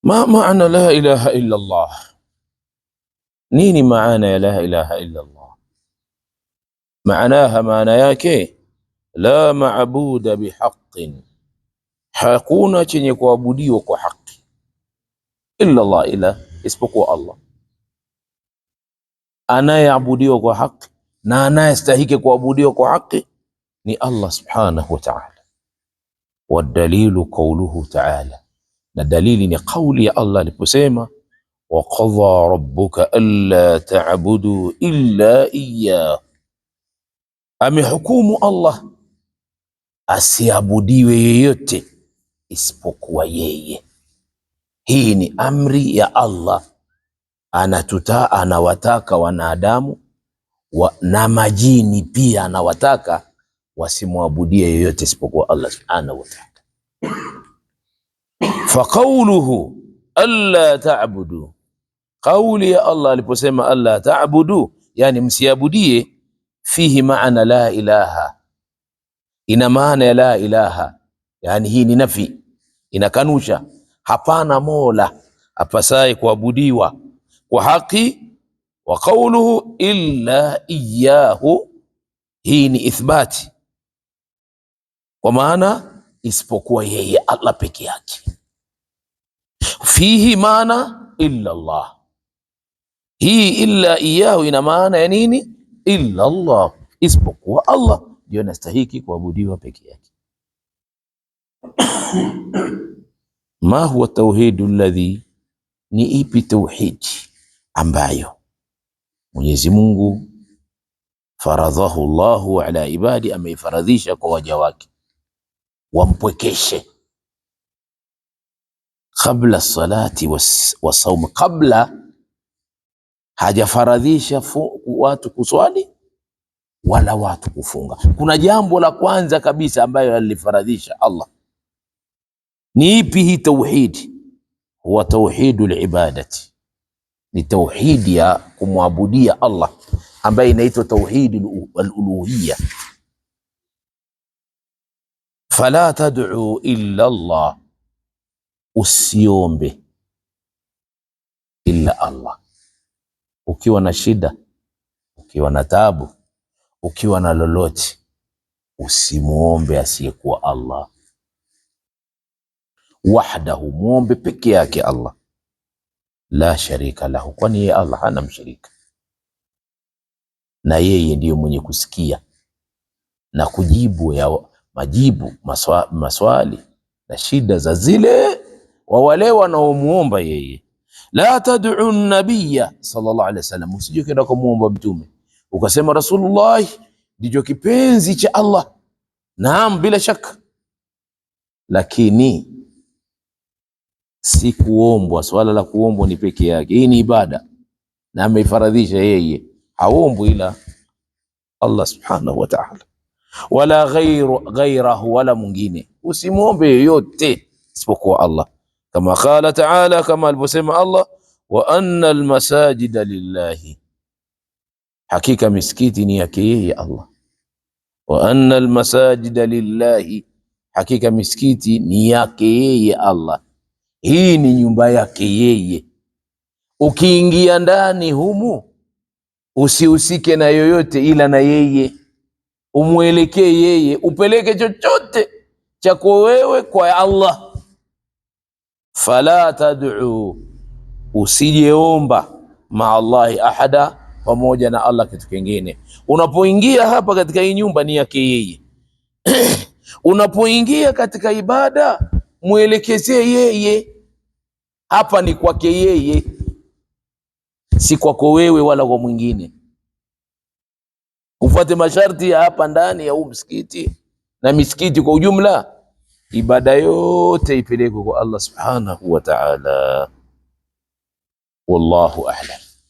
ما معنى لا إله إلا الله؟ نيني معنى لا إله إلا الله؟ معناها معنى yake la maabuda bihaqqin, hakuna chenye kuabudiwa kwa haki illa Allah, ila isipokuwa Allah. Anayeabudiwa kwa haki na anayestahiki kuabudiwa kwa haki ni Allah subhanahu wa ta'ala. Wadalilu qawluhu ta'ala, na dalili ni kauli ya Allah aliposema wa qadha rabbuka alla ta'budu illa iyyah, amehukumu Allah asiabudiwe yeyote isipokuwa yeye. Hii ni amri ya Allah, anawataka wanadamu na majini pia anawataka wasimwabudie yeyote isipokuwa Allah subhanahu wa ta'ala. Fa qawluhu alla ta'budu, kauli ya Allah aliposema alla ta'budu, yani msiabudie, fihi maana la ilaha, ina maana ya la ilaha, yani hii ni nafi, inakanusha hapana mola apasaye kuabudiwa kwa haki. Wa qawluhu illa iyyahu, hii ni ithbati, kwa maana isipokuwa yeye Allah peke yake. Fihi maana illa Allah, hii illa iyyahu ina maana ya nini? Illa Allah, isipokuwa Allah ndio anastahiki kuabudiwa peke yake. Ma huwa tauhidu alladhi, ni ipi tauhidi ambayo Mwenyezi Mungu faradhahu Allahu ala ibadi, ameifaradhisha kwa waja wake wampwekeshe, kabla salati wa saum, kabla hajafaradhisha watu kuswali wala watu kufunga. Kuna jambo la kwanza kabisa ambayo alifaradhisha Allah. Ni ipi hii tauhidi? Huwa tauhidul ibadati, ni tauhidi ya kumwabudia Allah ambayo inaitwa tauhidul uluhiyya. Fala tad'u illa Allah, usiombe illa Allah. Ukiwa na shida, ukiwa na taabu, ukiwa na lolote, usimuombe asiyekuwa Allah. Wahdahu, muombe peke yake Allah. La sharika lahu, kwani yeye Allah hana mshirika, na yeye ndiyo mwenye kusikia na kujibu maswali na shida za zile wa wale wanaomuomba yeye. La tad'u nabiyya sallallahu alaihi wasallam, usije kwenda kumuomba mtume ukasema Rasulullah ndicho kipenzi cha Allah. Naam, bila shaka, lakini si kuombwa. Swala la kuombwa ni peke yake, hii ni ibada na ameifaradhisha yeye, haombwi ila Allah subhanahu wa ta'ala. Wala ghairahu, wala mwingine, usimuombe yoyote isipokuwa Allah. Kama qala ta'ala, kama alivyosema Allah, wa anna almasajida lillahi, hakika misikiti ni yake yeye Allah. Wa anna almasajida lillahi, hakika misikiti ni yake yeye Allah. Hii ni nyumba yake yeye. Ukiingia ndani humu usihusike na yoyote ila na yeye, umwelekee yeye, upeleke chochote chako wewe kwa Allah. Fala tad'u, usijeomba ma Allahi ahada, pamoja na Allah kitu kingine. Unapoingia hapa katika hii nyumba ni yake yeye. Unapoingia katika ibada mwelekezee yeye, hapa ni kwake yeye, si kwako wewe wala kwa mwingine. Ufuate masharti ya hapa ndani ya huu msikiti na misikiti kwa ujumla, ibada yote ipelekwe kwa Allah subhanahu wa ta'ala. Wallahu a'lam.